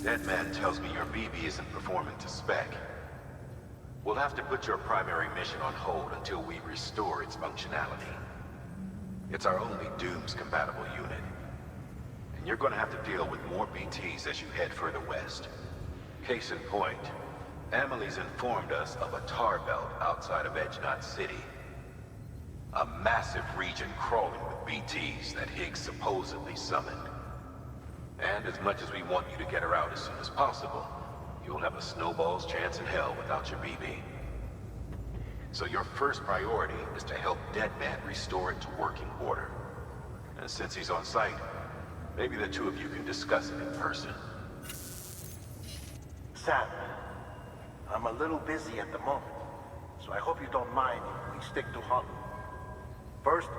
That man tells me your BB isn't performing to spec. We'll have to put your primary mission on hold until we restore its functionality. It's our only Dooms-compatible unit. And you're gonna have to deal with more BTs as you head further west. Case in point, Amelie's informed us of a tar belt outside of Edgenot City. A massive region crawling with BTs that Higgs supposedly summoned. And as much as we want you to get her out as soon as possible, you'll have a snowball's chance in hell without your BB. So your first priority is to help Deadman restore it to working order. And since he's on site, maybe the two of you can discuss it in person. Sam, I'm a little busy at the moment, so I hope you don't mind if we stick to Hollow. First,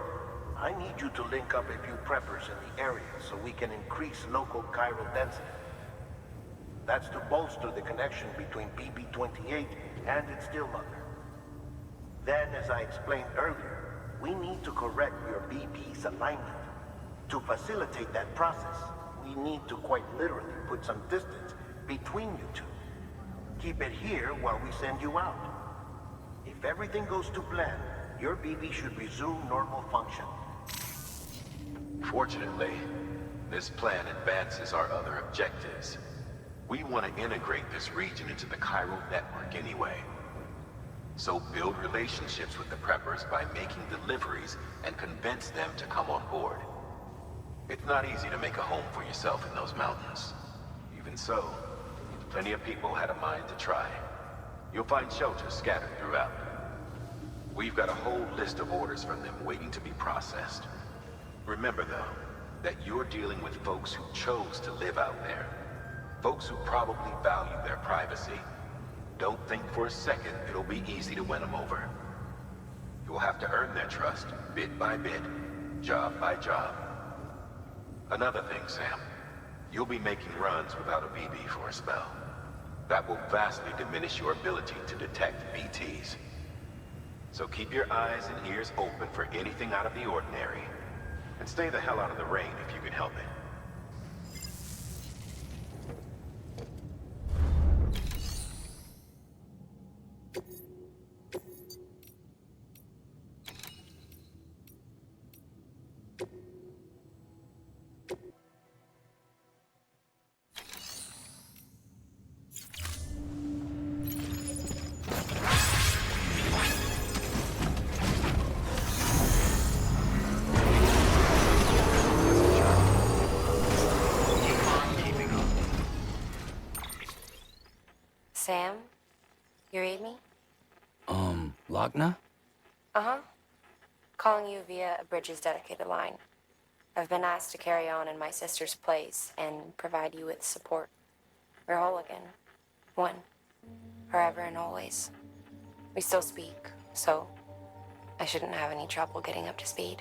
I need you to link up a few preppers in the area so we can increase local chiral density. That's to bolster the connection between BB-28 and its stillmother. Then, as I explained earlier, we need to correct your BB's alignment. To facilitate that process, we need to quite literally put some distance between you two. Keep it here while we send you out. If everything goes to plan, your BB should resume normal function. Fortunately, this plan advances our other objectives. We want to integrate this region into the chiral network anyway. So build relationships with the preppers by making deliveries and convince them to come on board. It's not easy to make a home for yourself in those mountains. Even so, plenty of people had a mind to try. You'll find shelters scattered throughout. We've got a whole list of orders from them waiting to be processed. Remember, though, that you're dealing with folks who chose to live out there. Folks who probably value their privacy. Don't think for a second it'll be easy to win them over. You'll have to earn their trust, bit by bit, job by job. Another thing, Sam. You'll be making runs without a BB for a spell. That will vastly diminish your ability to detect BTs. So keep your eyes and ears open for anything out of the ordinary. And stay the hell out of the rain if you can help it. Sam? You read me? Lochna? Uh-huh. Calling you via a Bridges dedicated line. I've been asked to carry on in my sister's place and provide you with support. We're whole again. One. Forever and always. We still speak, so I shouldn't have any trouble getting up to speed.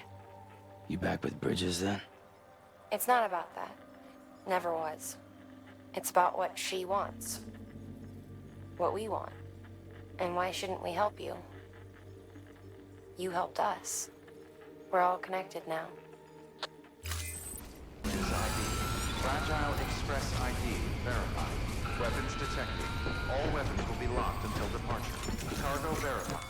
You back with Bridges then? It's not about that. Never was. It's about what she wants. What we want. And why shouldn't we help you? You helped us. We're all connected now. ID. Fragile Express ID verified. Weapons detected. All weapons will be locked until departure. Cargo verified.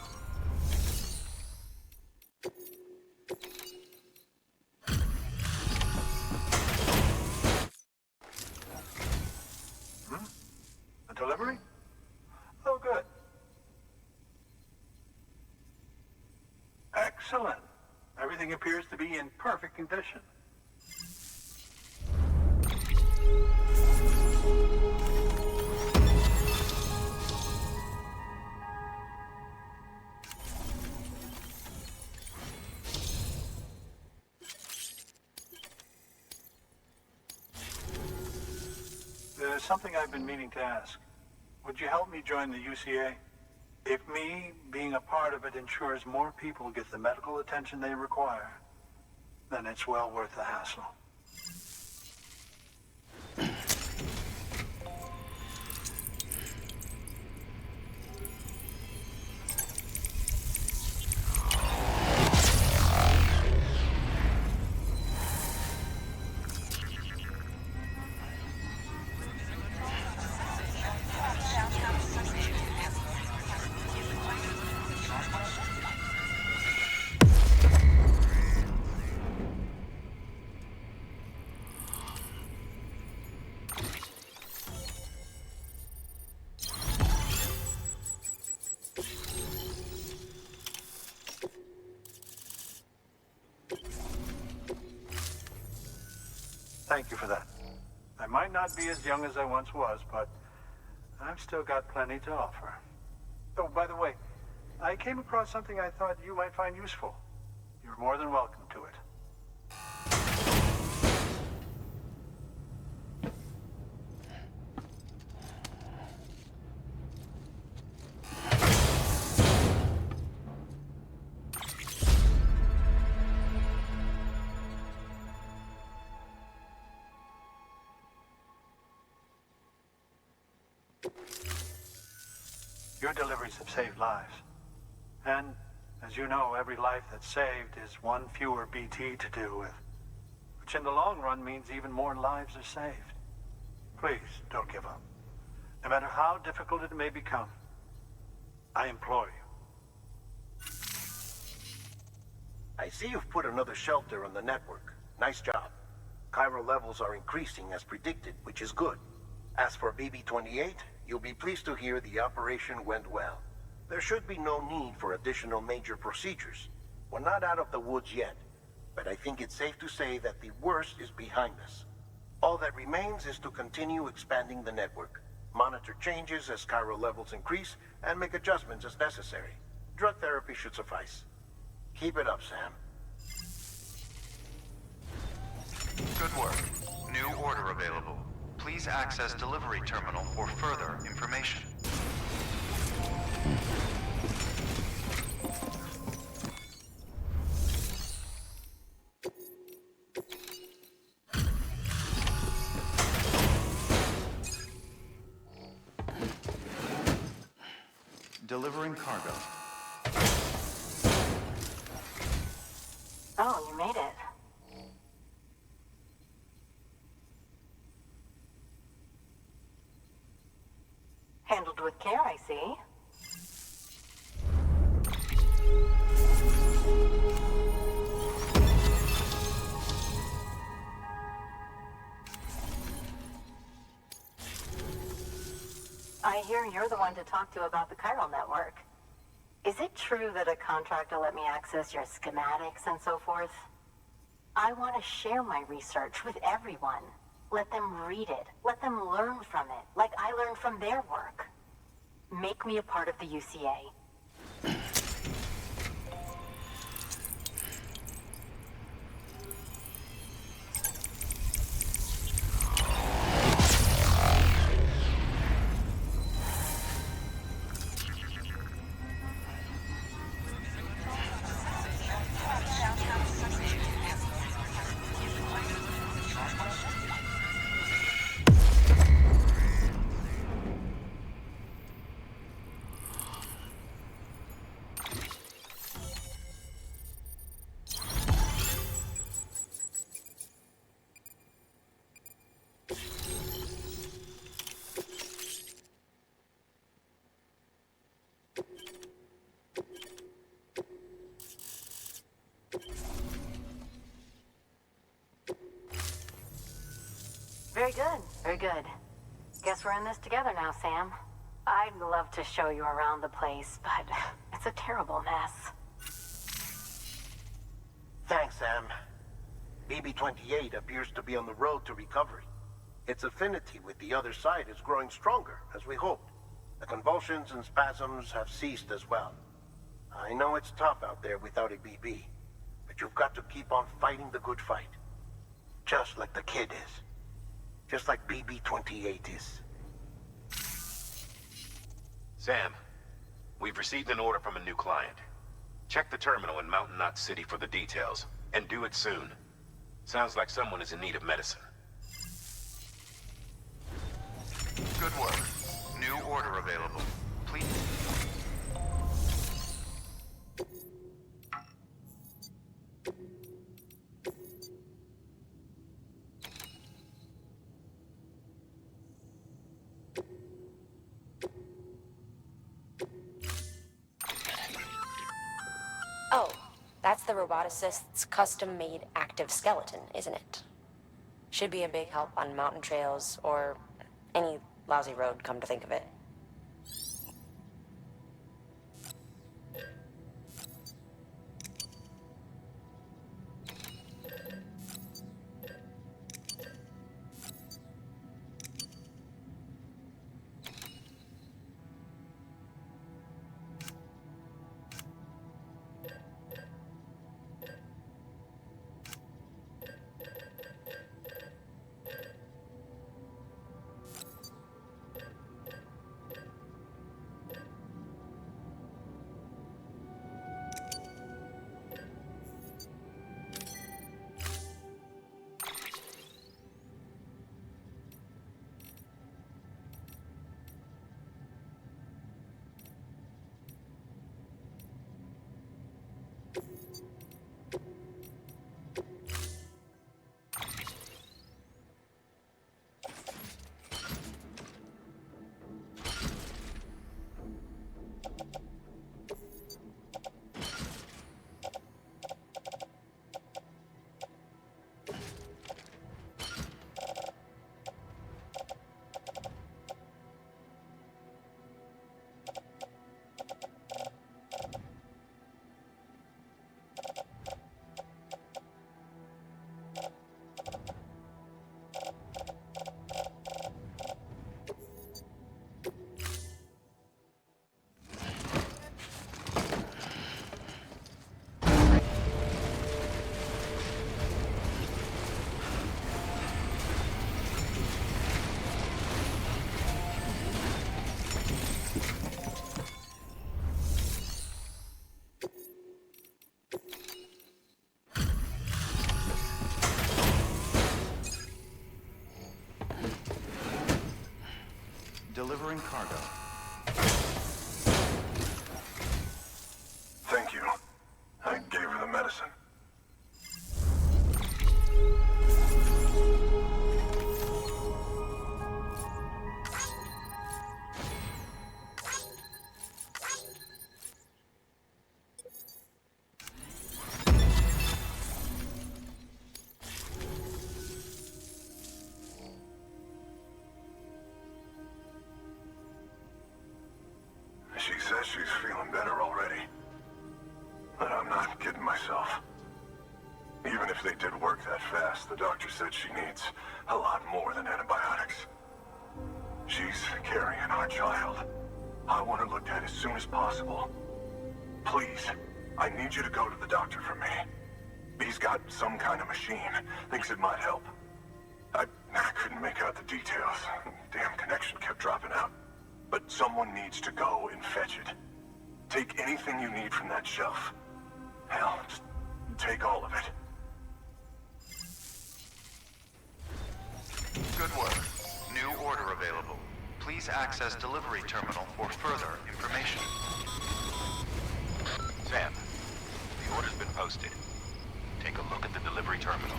A delivery? Oh, good. Excellent. Everything appears to be in perfect condition. There's something I've been meaning to ask. Would you help me join the UCA? If me being a part of it ensures more people get the medical attention they require, then it's well worth the hassle. Thank you for that. I might not be as young as I once was, but I've still got plenty to offer. Oh, by the way, I came across something I thought you might find useful. You're more than welcome to it. Your deliveries have saved lives. And, as you know, every life that's saved is one fewer BT to deal with. Which in the long run means even more lives are saved. Please, don't give up. No matter how difficult it may become, I implore you. I see you've put another shelter on the network. Nice job. Chiral levels are increasing as predicted, which is good. As for BB-28, you'll be pleased to hear the operation went well. There should be no need for additional major procedures. We're not out of the woods yet, but I think it's safe to say that the worst is behind us. All that remains is to continue expanding the network, monitor changes as chiral levels increase, and make adjustments as necessary. Drug therapy should suffice. Keep it up, Sam. Good work. New order available. Please access delivery terminal for further information. Delivering cargo. Oh, you made it. Handled with care, I see. I hear you're the one to talk to about the chiral network. Is it true that a contractor let me access your schematics and so forth? I want to share my research with everyone. Let them read it. Let them learn from it, like I learned from their work. Make me a part of the UCA. Very good, very good. Guess we're in this together now, Sam. I'd love to show you around the place, but it's a terrible mess. Thanks, Sam. BB-28 appears to be on the road to recovery. Its affinity with the other side is growing stronger, as we hoped. The convulsions and spasms have ceased as well. I know it's tough out there without a BB, but you've got to keep on fighting the good fight. Just like the kid is. Just like BB-28 is. Sam, we've received an order from a new client. Check the terminal in Mountain Knot City for the details, and do it soon. Sounds like someone is in need of medicine. Good work. New order available. Please. Oh, that's the roboticist's custom-made active skeleton, isn't it? Should be a big help on mountain trails or any lousy road, come to think of it. Delivering cargo. Thank you. I gave her the medicine. She says she's feeling better already. But I'm not kidding myself. Even if they did work that fast, the doctor said she needs a lot more than antibiotics. She's carrying our child. I want her looked at as soon as possible. Please, I need you to go to the doctor for me. He's got some kind of machine. Thinks it might help. I couldn't make out the details. Damn connection kept dropping out. But someone needs to go and fetch it. Take anything you need from that shelf. Hell, just take all of it. Good work. New order available. Please access delivery terminal for further information. Sam, the order's been posted. Take a look at the delivery terminal.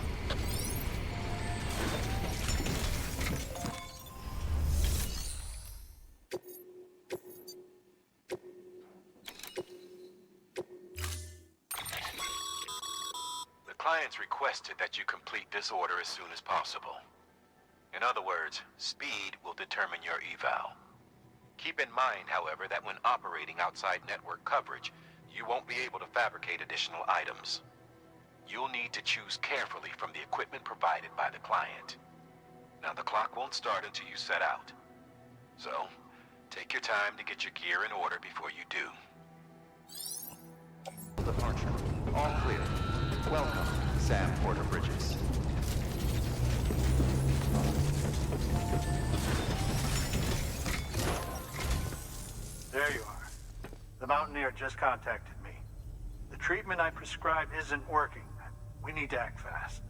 The client's requested that you complete this order as soon as possible. In other words, speed will determine your eval. Keep in mind, however, that when operating outside network coverage, you won't be able to fabricate additional items. You'll need to choose carefully from the equipment provided by the client. Now, the clock won't start until you set out. So, take your time to get your gear in order before you do. Departure. All clear. Welcome, Sam Porter Bridges. There you are. The Mountaineer just contacted me. The treatment I prescribed isn't working. We need to act fast.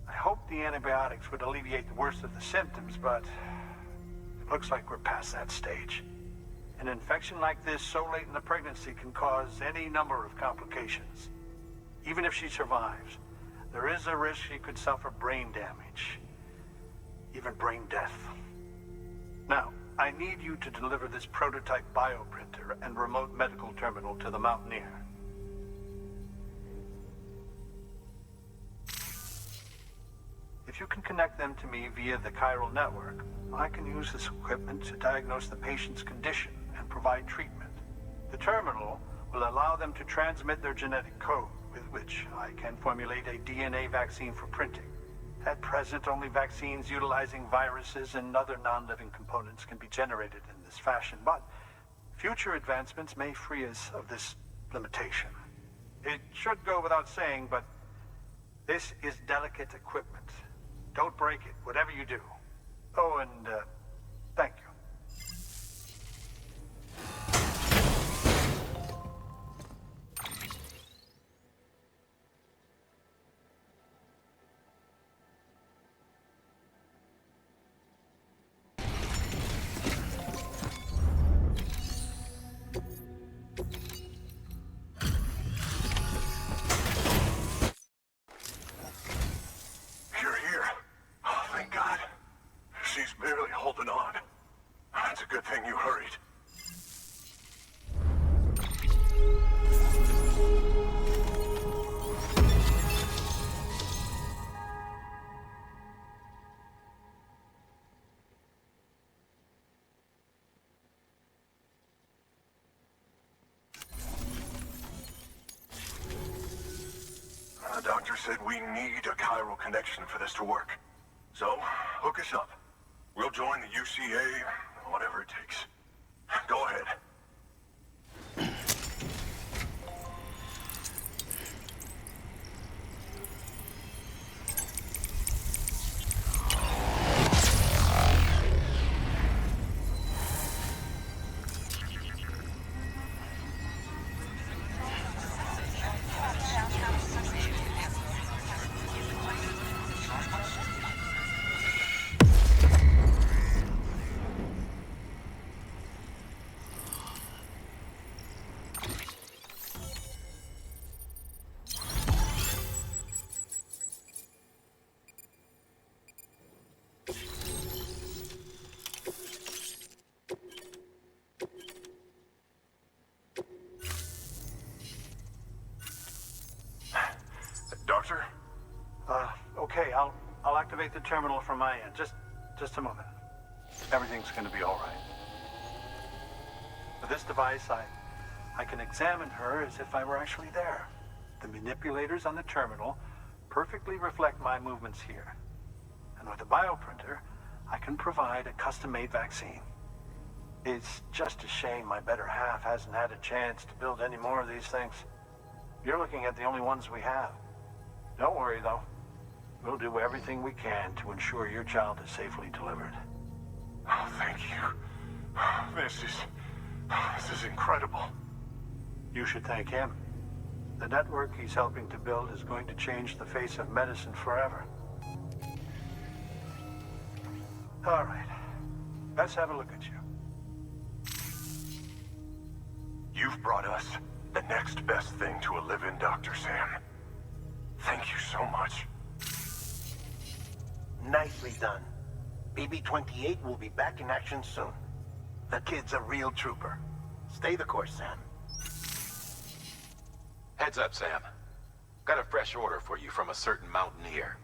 I hoped the antibiotics would alleviate the worst of the symptoms, but it looks like we're past that stage. An infection like this so late in the pregnancy can cause any number of complications. Even if she survives, there is a risk she could suffer brain damage, even brain death. Now, I need you to deliver this prototype bioprinter and remote medical terminal to the Mountaineer. If you can connect them to me via the CHIRAL network, I can use this equipment to diagnose the patient's condition and provide treatment. The terminal will allow them to transmit their genetic code, with which I can formulate a DNA vaccine for printing. At present, only vaccines utilizing viruses and other non-living components can be generated in this fashion, but future advancements may free us of this limitation. It should go without saying, but this is delicate equipment. Don't break it, whatever you do. Oh, and thank you. You're here. Oh, thank God. She's barely holding on. It's a good thing you hurried. The doctor said we need a chiral connection for this to work. So, hook us up. We'll join the UCA, whatever it takes. Go ahead. Okay, I'll activate the terminal from my end. Just a moment. Everything's gonna be all right. With this device, I can examine her as if I were actually there. The manipulators on the terminal perfectly reflect my movements here. And with the bioprinter, I can provide a custom-made vaccine. It's just a shame my better half hasn't had a chance to build any more of these things. You're looking at the only ones we have. Don't worry, though. We'll do everything we can to ensure your child is safely delivered. Oh, thank you. This is incredible. You should thank him. The network he's helping to build is going to change the face of medicine forever. All right. Let's have a look at you. You've brought us the next best thing to a live-in Dr. Sam. Thank you so much. Nicely done. BB-28 will be back in action soon. The kid's a real trooper. Stay the course, Sam. Heads up, Sam. Got a fresh order for you from a certain mountaineer.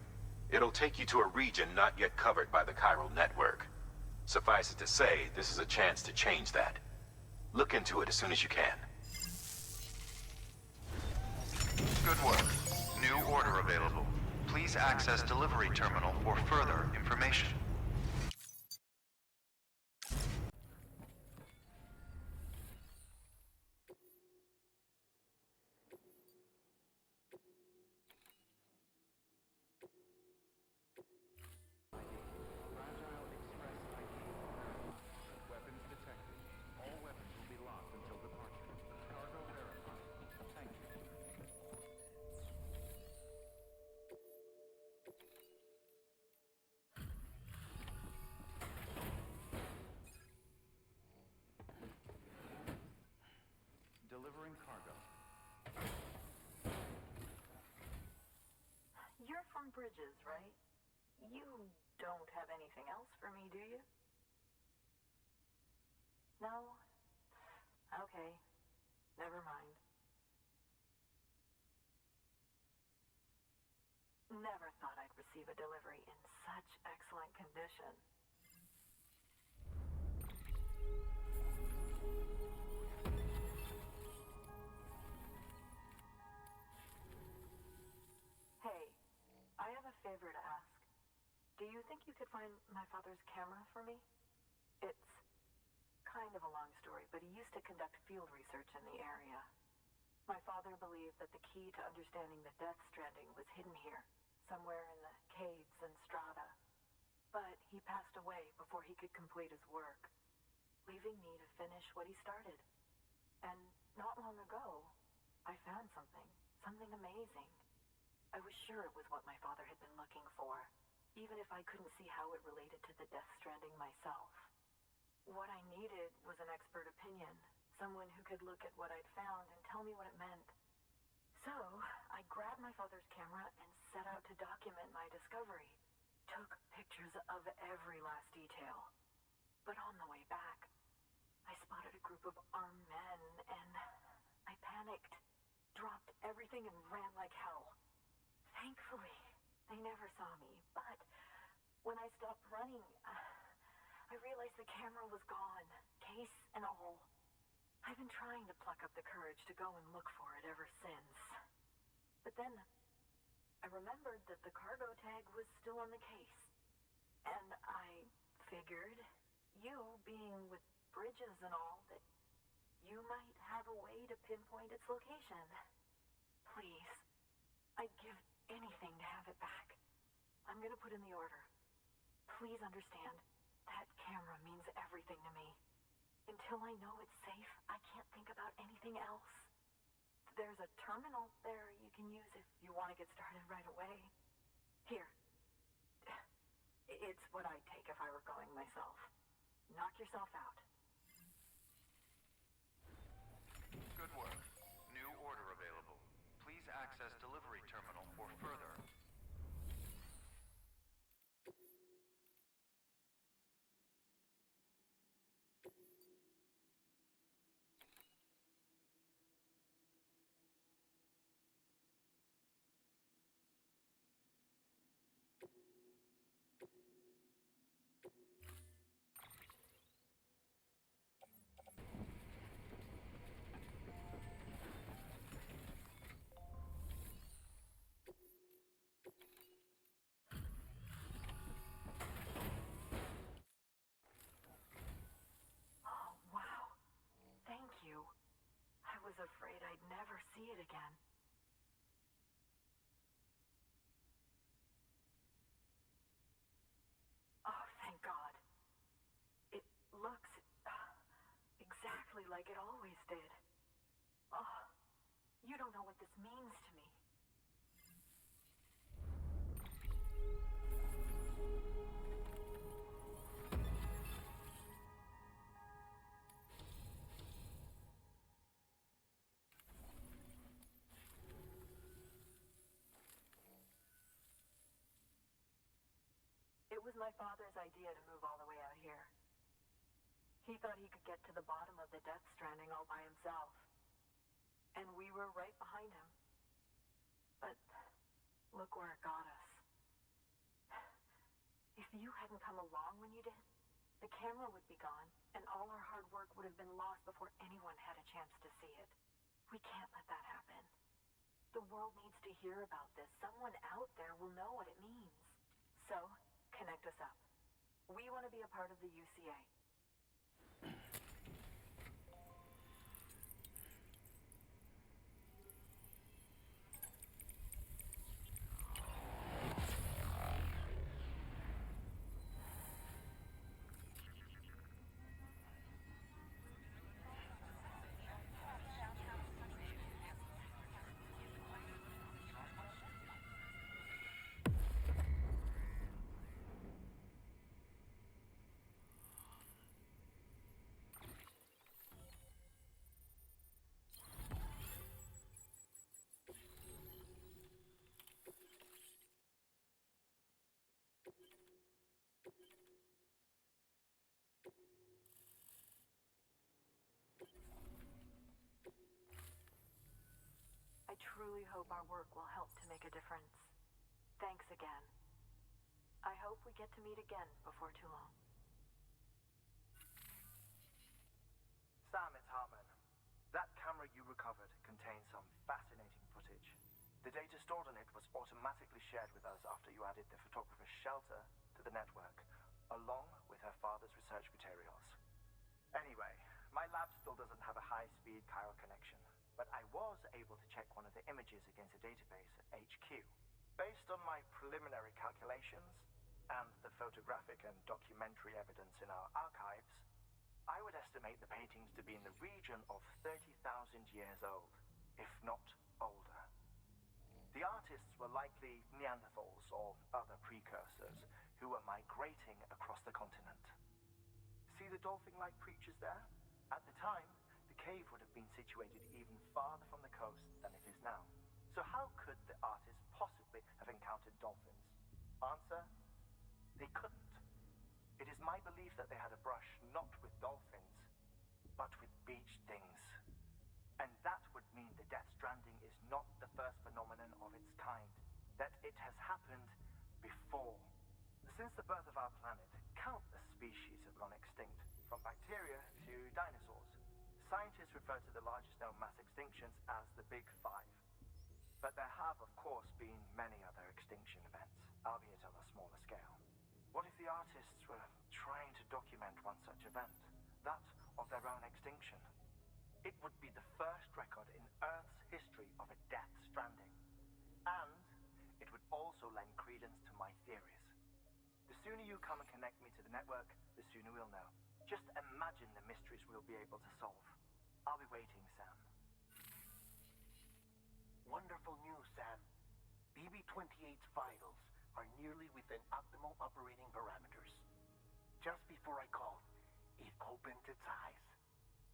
It'll take you to a region not yet covered by the chiral network. Suffice it to say, this is a chance to change that. Look into it as soon as you can. Good work. New order available. Please access delivery terminal for further information. Weapons detected. All weapons will be locked until departure. Cargo verified. Thank you. Delivering cargo. You're from Bridges, right? You don't have anything else for me, do you? No? Okay. Never mind. Never thought I'd receive a delivery in such excellent condition. Hey, I have a favor to ask. Do you think you could find my father's camera for me? It's kind of a long story, but he used to conduct field research in the area. My father believed that the key to understanding the Death Stranding was hidden here, somewhere in the caves and strata. But he passed away before he could complete his work, leaving me to finish what he started. And not long ago, I found something amazing. I was sure it was what my father had been looking for, even if I couldn't see how it related to the Death Stranding myself. What I needed was an expert opinion, someone who could look at what I'd found and tell me what it meant. So, I grabbed my father's camera and set out to document my discovery. Took pictures of every last detail. But on the way back, I spotted a group of armed men and I panicked, dropped everything and ran like hell. Thankfully, they never saw me, but when I stopped running, I realized the camera was gone, case and all. I've been trying to pluck up the courage to go and look for it ever since. But then, I remembered that the cargo tag was still on the case. And I figured, you being with Bridges and all, that you might have a way to pinpoint its location. Please, I'd give anything to have it back. I'm gonna put in the order. Please understand, that camera means everything to me. Until I know it's safe, I can't think about anything else. There's a terminal there you can use if you want to get started right away. Here. It's what I'd take if I were going myself. Knock yourself out. Good work. New order available. Please access delivery terminal for further. it again. Oh, thank God. It looks exactly like it always did. Oh, you don't know what this means to me. It was my father's idea to move all the way out here. He thought he could get to the bottom of the Death Stranding all by himself. And we were right behind him. But look where it got us. If you hadn't come along when you did, the camera would be gone, and all our hard work would have been lost before anyone had a chance to see it. We can't let that happen. The world needs to hear about this. Someone out there will know what it means. So, connect us up. We want to be a part of the UCA. I truly hope our work will help to make a difference. Thanks again. I hope we get to meet again before too long. Sam, it's Hartman. That camera you recovered contains some fascinating footage. The data stored on it was automatically shared with us after you added the photographer's shelter to the network, along with her father's research materials. Anyway, my lab still doesn't have a high-speed chiral connection, but I was able to check one of the images against a database at HQ. Based on my preliminary calculations, and the photographic and documentary evidence in our archives, I would estimate the paintings to be in the region of 30,000 years old, if not older. The artists were likely Neanderthals or other precursors who were migrating across the continent. See the dolphin-like creatures there? At the time, the cave would have been situated even farther from the coast than it is now. So how could the artists possibly have encountered dolphins? Answer: they couldn't. It is my belief that they had a brush not with dolphins, but with beach things. And that would mean the Death Stranding is not the first phenomenon of its kind, that it has happened before. Since the birth of our planet, countless species have gone extinct, from bacteria to dinosaurs. Scientists refer to the largest known mass extinctions as the Big Five. But there have, of course, been many other extinction events, albeit on a smaller scale. What if the artists were trying to document one such event, that of their own extinction? It would be the first record in Earth's history of a Death Stranding. And it would also lend credence to my theories. The sooner you come and connect me to the network, the sooner we'll know. Just imagine the mysteries we'll be able to solve. I'll be waiting, Sam. Wonderful news, Sam. BB-28's vitals are nearly within optimal operating parameters. Just before I called, it opened its eyes.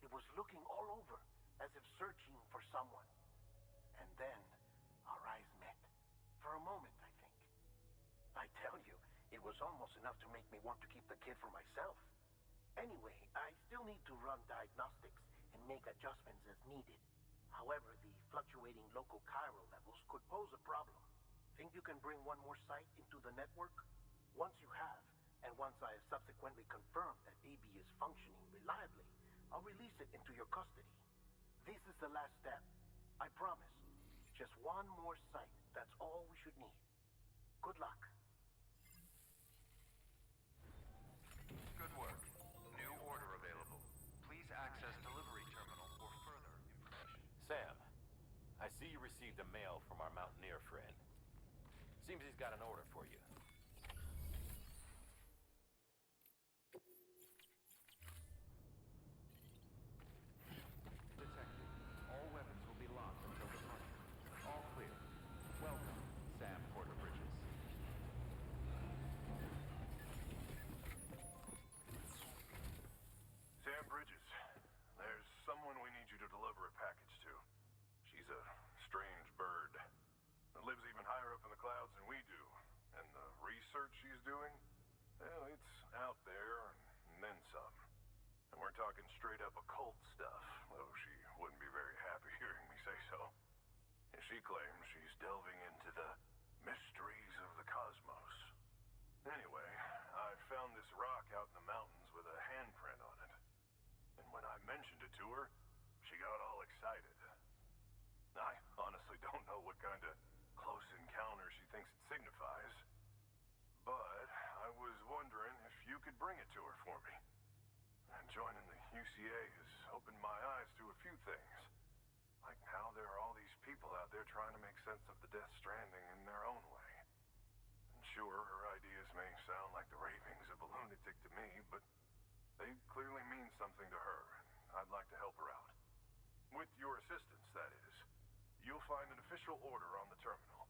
It was looking all over, as if searching for someone. And then, our eyes met. For a moment, I think. I tell you, it was almost enough to make me want to keep the kid for myself. Anyway, I still need to run diagnostics and make adjustments as needed. However, the fluctuating local chiral levels could pose a problem. Think you can bring one more site into the network? Once you have, and once I have subsequently confirmed that BB is functioning reliably, I'll release it into your custody. This is the last step. I promise. Just one more site. That's all we should need. Good luck. Good work. New order available. Please access delivery terminal for further information. Sam, I Seems he's got an order for you. Detected. All weapons will be locked until departure. All clear. Welcome, Sam Porter Bridges. Sam Bridges, there's someone we need you to deliver a package to. She's a strange bird that lives even higher up in the clouds than we do. And the research she's doing, well, it's out there and then some. And we're talking straight up occult stuff, though she wouldn't be very happy hearing me say so. And she claims she's delving into the mysteries of the cosmos. Anyway, I found this rock out in the mountains with a handprint on it. And when I mentioned it to her, she got all excited. I honestly don't know what kind of close encounter she thinks it signifies. But I was wondering if you could bring it to her for me. And joining the UCA has opened my eyes to a few things. Like how there are all these people out there trying to make sense of the Death Stranding in their own way. And sure, her ideas may sound like the ravings of a lunatic to me, but they clearly mean something to her, and I'd like to help her out. With your assistance, that is. You'll find an official order on the terminal.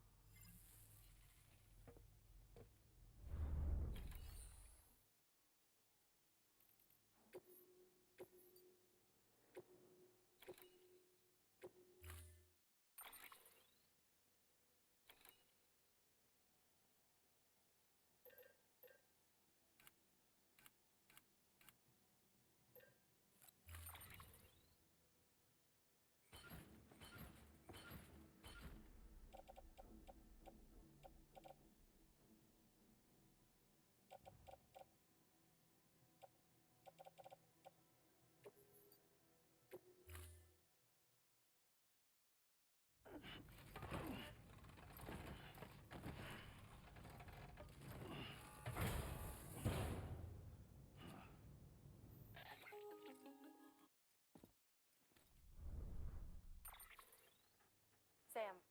Sam,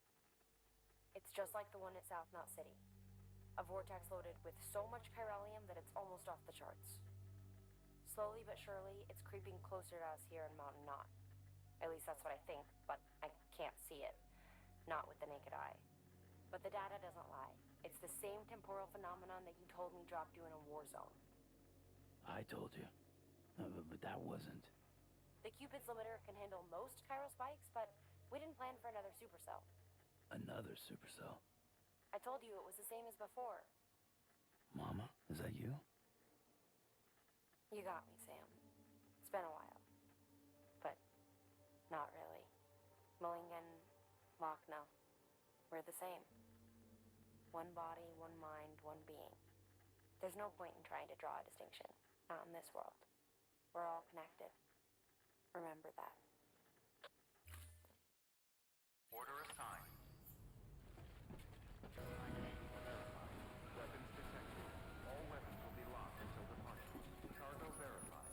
it's just like the one at South Knot City. A vortex loaded with so much chiralium that it's almost off the charts. Slowly but surely, it's creeping closer to us here in Mountain Knot. At least that's what I think, but I can't see it. Not with the naked eye. But the data doesn't lie. It's the same temporal phenomenon that you told me dropped you in a war zone. I told you. But that wasn't. The Cupid's limiter can handle most chiral spikes, but we didn't plan for another supercell. Another supercell. I told you it was the same as before. Mama, is that you? You got me, Sam. It's been a while. But not really. Mulligan, Lochner, we're the same. One body, one mind, one being. There's no point in trying to draw a distinction. Not in this world. We're all connected. Remember that. Order assigned. Verified. Weapons detected. All weapons will be locked until departure. Cargo verified.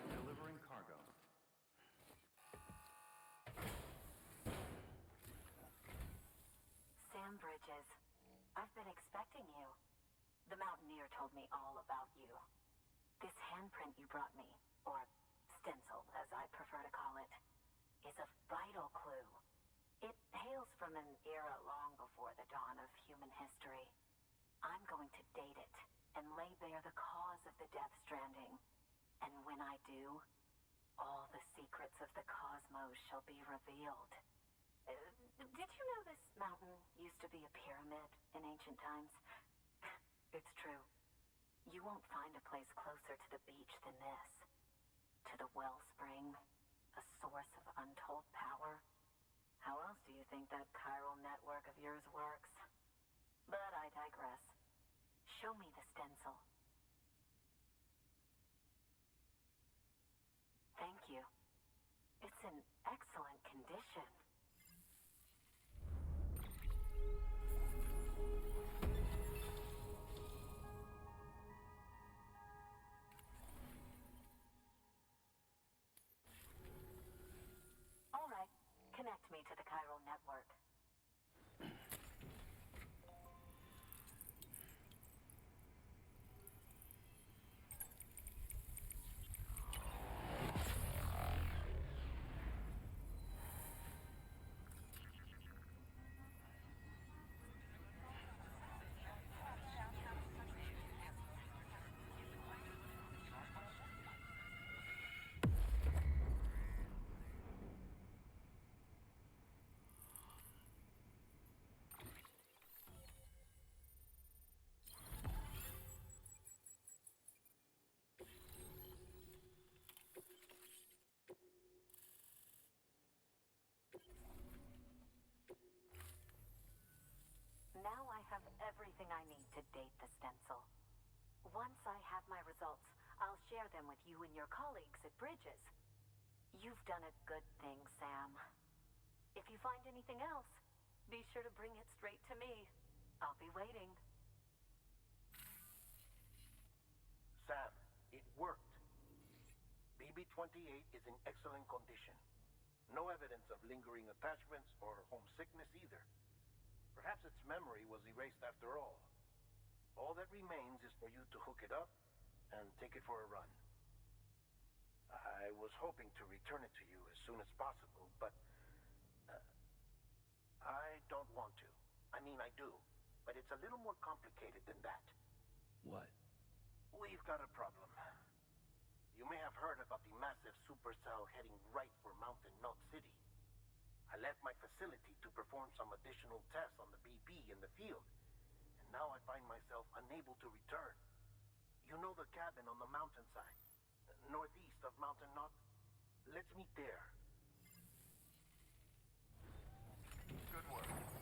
Delivering cargo. Sam Bridges, I've been expecting you. The Mountaineer told me all about you. This handprint you brought me, or stencil as I prefer to call it, is a vital clue. It hails from an era long before the dawn of human history. I'm going to date it and lay bare the cause of the Death Stranding. And when I do, all the secrets of the cosmos shall be revealed. Did you know this mountain used to be a pyramid in ancient times? It's true. You won't find a place closer to the beach than this. To the wellspring, a source of untold power. How else do you think that chiral network of yours works? But I digress. Show me the stencil. Thank you. It's in excellent condition. everything I need to date the stencil. Once I have my results, I'll share them with you and your colleagues at Bridges. You've done a good thing, Sam. If you find anything else, be sure to bring it straight to me. I'll be waiting. Sam, it worked. BB-28 is in excellent condition. No evidence of lingering attachments or homesickness either. Perhaps its memory was erased after all. All that remains is for you to hook it up and take it for a run. I was hoping to return it to you as soon as possible, but I don't want to. I mean, I do, but it's a little more complicated than that. What? We've got a problem. You may have heard about the massive supercell heading right for Mountain Knot City. I left my facility to perform some additional tests on the BB in the field, and now I find myself unable to return. You know the cabin on the mountainside, northeast of Mountain Knot? Let's meet there. Good work.